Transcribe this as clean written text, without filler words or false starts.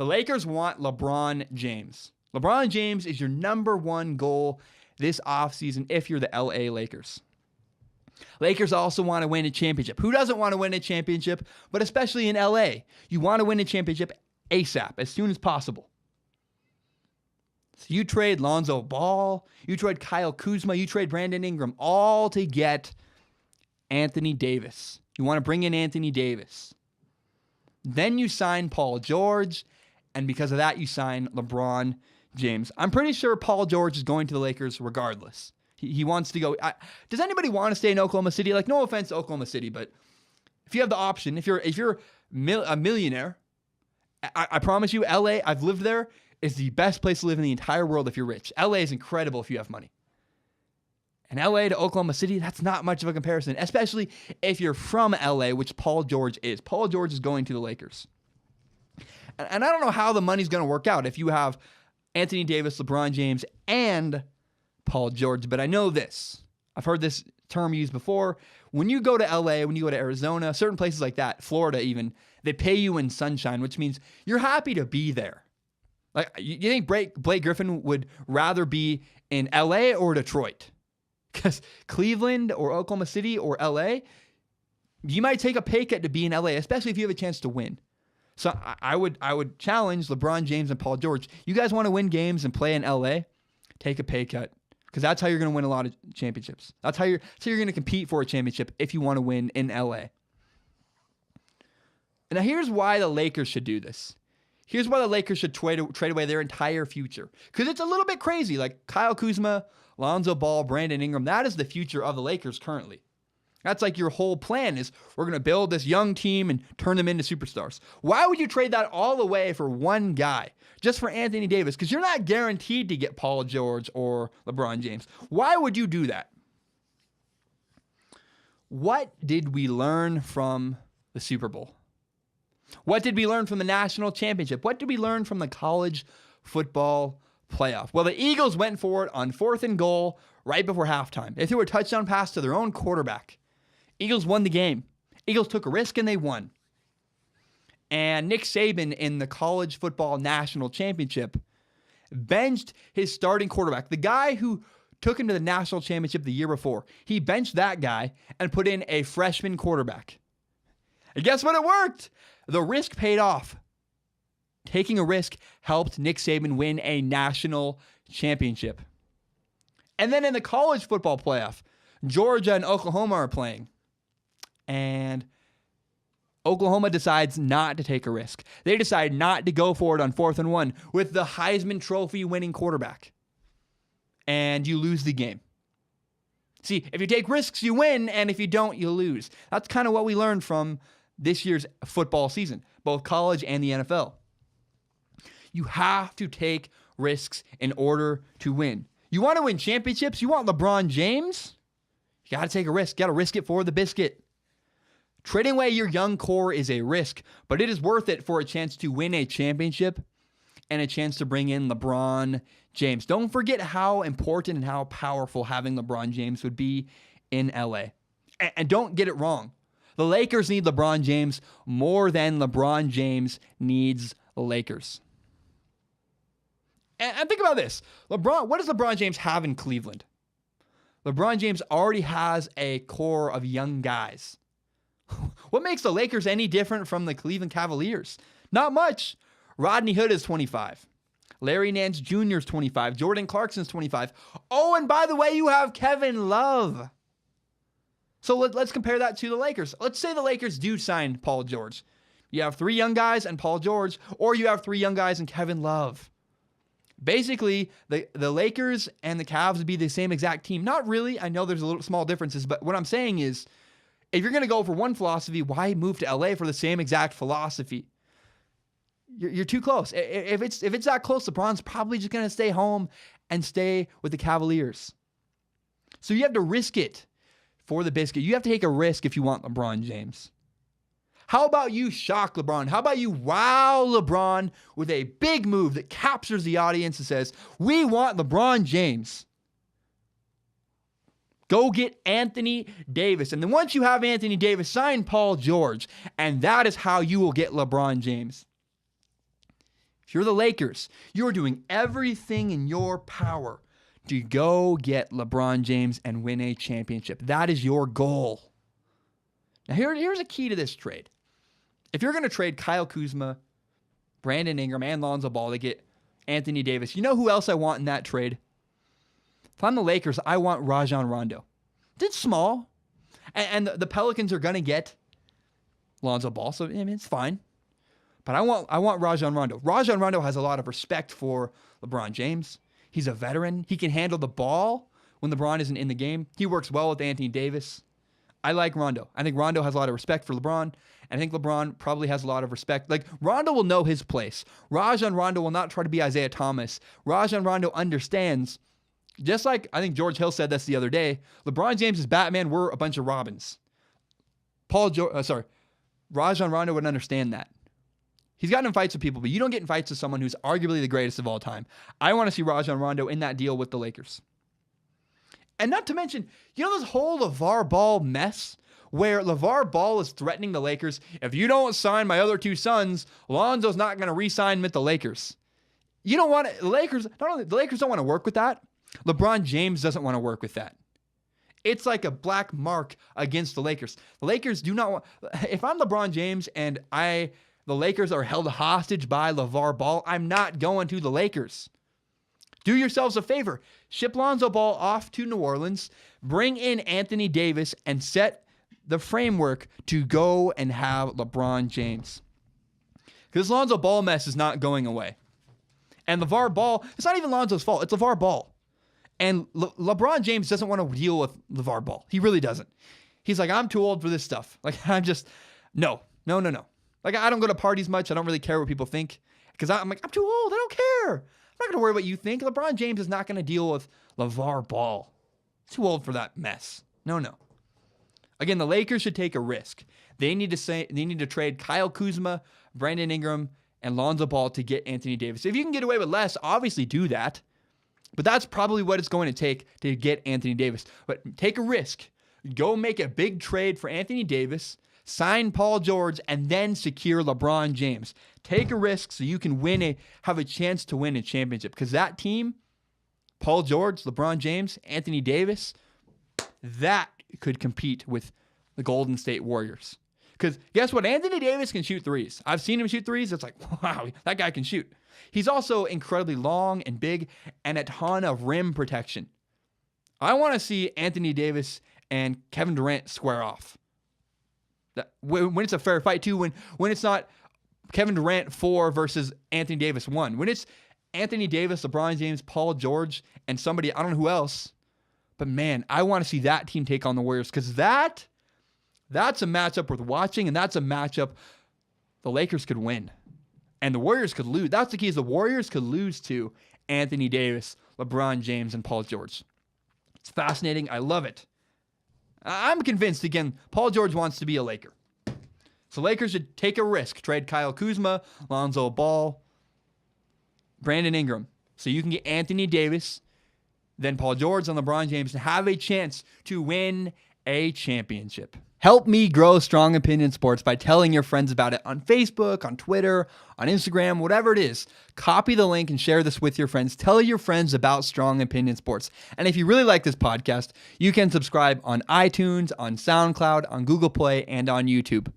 The Lakers want LeBron James. LeBron James is your number one goal this offseason if you're the LA Lakers. Lakers also want to win a championship. Who doesn't want to win a championship? But especially in LA, you want to win a championship ASAP, as soon as possible. So you trade Lonzo Ball, you trade Kyle Kuzma, you trade Brandon Ingram, all to get Anthony Davis. You want to bring in Anthony Davis. Then you sign Paul George, and because of that, you sign LeBron James. I'm pretty sure Paul George is going to the Lakers regardless. He wants to go. Does anybody want to stay in Oklahoma City? Like, no offense to Oklahoma City, but if you have the option, if you're a millionaire, I promise you, LA, I've lived there, is the best place to live in the entire world if you're rich. LA is incredible if you have money. And LA to Oklahoma City, that's not much of a comparison, especially if you're from LA, which Paul George is. Paul George is going to the Lakers. And I don't know how the money's going to work out if you have Anthony Davis, LeBron James, and Paul George. But I know this. I've heard this term used before. When you go to LA, when you go to Arizona, certain places like that, Florida even, they pay you in sunshine, which means you're happy to be there. Like, you think Blake Griffin would rather be in LA or Detroit? Because Cleveland or Oklahoma City or LA, you might take a pay cut to be in LA, especially if you have a chance to win. So I would challenge LeBron James and Paul George. You guys want to win games and play in LA? Take a pay cut, because that's how you're going to win a lot of championships. That's how you're going to compete for a championship if you want to win in LA. And now here's why the Lakers should do this. Here's why the Lakers should trade away their entire future. Because it's a little bit crazy. Like Kyle Kuzma, Lonzo Ball, Brandon Ingram, that is the future of the Lakers currently. That's like your whole plan is we're going to build this young team and turn them into superstars. Why would you trade that all away for one guy, just for Anthony Davis? Because you're not guaranteed to get Paul George or LeBron James. Why would you do that? What did we learn from the Super Bowl? What did we learn from the national championship? What did we learn from the college football playoff? Well, the Eagles went for it on 4th and goal right before halftime. They threw a touchdown pass to their own quarterback. Eagles won the game. Eagles took a risk and they won. And Nick Saban in the college football national championship benched his starting quarterback, the guy who took him to the national championship the year before. He benched that guy and put in a freshman quarterback. And guess what? It worked. The risk paid off. Taking a risk helped Nick Saban win a national championship. And then in the college football playoff, Georgia and Oklahoma are playing. And Oklahoma decides not to take a risk. They decide not to go for it on 4th and 1 with the Heisman Trophy winning quarterback. And you lose the game. See, if you take risks, you win, and if you don't, you lose. That's kind of what we learned from this year's football season, both college and the NFL. You have to take risks in order to win. You want to win championships? You want LeBron James? You got to take a risk. You got to risk it for the biscuit. Trading away your young core is a risk, but it is worth it for a chance to win a championship and a chance to bring in LeBron James. Don't forget how important and how powerful having LeBron James would be in LA. And don't get it wrong. The Lakers need LeBron James more than LeBron James needs the Lakers. And think about this. What does LeBron James have in Cleveland? LeBron James already has a core of young guys. What makes the Lakers any different from the Cleveland Cavaliers? Not much. Rodney Hood is 25. Larry Nance Jr. is 25. Jordan Clarkson's 25. Oh, and by the way, you have Kevin Love. So let's compare that to the Lakers. Let's say the Lakers do sign Paul George. You have 3 young guys and Paul George, or you have 3 young guys and Kevin Love. Basically, the Lakers and the Cavs would be the same exact team. Not really. I know there's a little small differences, but what I'm saying is, if you're going to go for one philosophy, why move to LA for the same exact philosophy? You're too close. If it's that close, LeBron's probably just going to stay home and stay with the Cavaliers. So you have to risk it for the biscuit. You have to take a risk if you want LeBron James. How about you shock LeBron? How about you wow LeBron with a big move that captures the audience and says, we want LeBron James. Go get Anthony Davis. And then once you have Anthony Davis, sign Paul George. And that is how you will get LeBron James. if you're the Lakers, you're doing everything in your power to go get LeBron James and win a championship. That is your goal. Now, here's a key to this trade. If you're going to trade Kyle Kuzma, Brandon Ingram, and Lonzo Ball to get Anthony Davis, you know who else I want in that trade? If I'm the Lakers, I want Rajon Rondo. It's small. And the Pelicans are going to get Lonzo Ball, so I mean, it's fine. But I want Rajon Rondo. Rajon Rondo has a lot of respect for LeBron James. He's a veteran. He can handle the ball when LeBron isn't in the game. He works well with Anthony Davis. I like Rondo. I think Rondo has a lot of respect for LeBron. And I think LeBron probably has a lot of respect. Like, Rondo will know his place. Rajon Rondo will not try to be Isaiah Thomas. Rajon Rondo understands, just like I think George Hill said this the other day, LeBron James' Batman were a bunch of Robins. Rajon Rondo would understand that. He's gotten in fights with people, but you don't get in fights with someone who's arguably the greatest of all time. I want to see Rajon Rondo in that deal with the Lakers. And not to mention, you know this whole LeVar Ball mess where LeVar Ball is threatening the Lakers, if you don't sign my other two sons, Lonzo's not going to re-sign with the Lakers. You don't want it. The Lakers don't want to work with that. LeBron James doesn't want to work with that. It's like a black mark against the Lakers. The Lakers do not want, if I'm LeBron James and the Lakers are held hostage by LeVar Ball, I'm not going to the Lakers. Do yourselves a favor. Ship Lonzo Ball off to New Orleans, bring in Anthony Davis, and set the framework to go and have LeBron James. Because Lonzo Ball mess is not going away. And LeVar Ball, it's not even Lonzo's fault. It's LeVar Ball. And LeBron James doesn't want to deal with LeVar Ball. He really doesn't. He's like, I'm too old for this stuff. Like, no. Like, I don't go to parties much. I don't really care what people think. Because I'm like, I'm too old. I don't care. I'm not going to worry what you think. LeBron James is not going to deal with LeVar Ball. Too old for that mess. No. Again, the Lakers should take a risk. They need to trade Kyle Kuzma, Brandon Ingram, and Lonzo Ball to get Anthony Davis. If you can get away with less, obviously do that. But that's probably what it's going to take to get Anthony Davis. But take a risk. Go make a big trade for Anthony Davis, sign Paul George, and then secure LeBron James. Take a risk so you can have a chance to win a championship. Because that team, Paul George, LeBron James, Anthony Davis, that could compete with the Golden State Warriors. Because guess what? Anthony Davis can shoot threes. I've seen him shoot threes. It's like, wow, that guy can shoot. He's also incredibly long and big and a ton of rim protection. I want to see Anthony Davis and Kevin Durant square off. When it's a fair fight, too. When it's not Kevin Durant 4 versus Anthony Davis 1. When it's Anthony Davis, LeBron James, Paul George, and somebody, I don't know who else. But, man, I want to see that team take on the Warriors because that's a matchup worth watching, and that's a matchup the Lakers could win. And the Warriors could lose. That's the key, is the Warriors could lose to Anthony Davis, LeBron James, and Paul George. It's fascinating. I love it. I'm convinced, again, Paul George wants to be a Laker. So Lakers should take a risk. Trade Kyle Kuzma, Lonzo Ball, Brandon Ingram. So you can get Anthony Davis, then Paul George and LeBron James, and have a chance to win a championship. Help me grow Strong Opinion Sports by telling your friends about it on Facebook, on Twitter, on Instagram, whatever it is. Copy the link and share this with your friends. Tell your friends about Strong Opinion Sports. And if you really like this podcast, you can subscribe on iTunes, on SoundCloud, on Google Play, and on YouTube.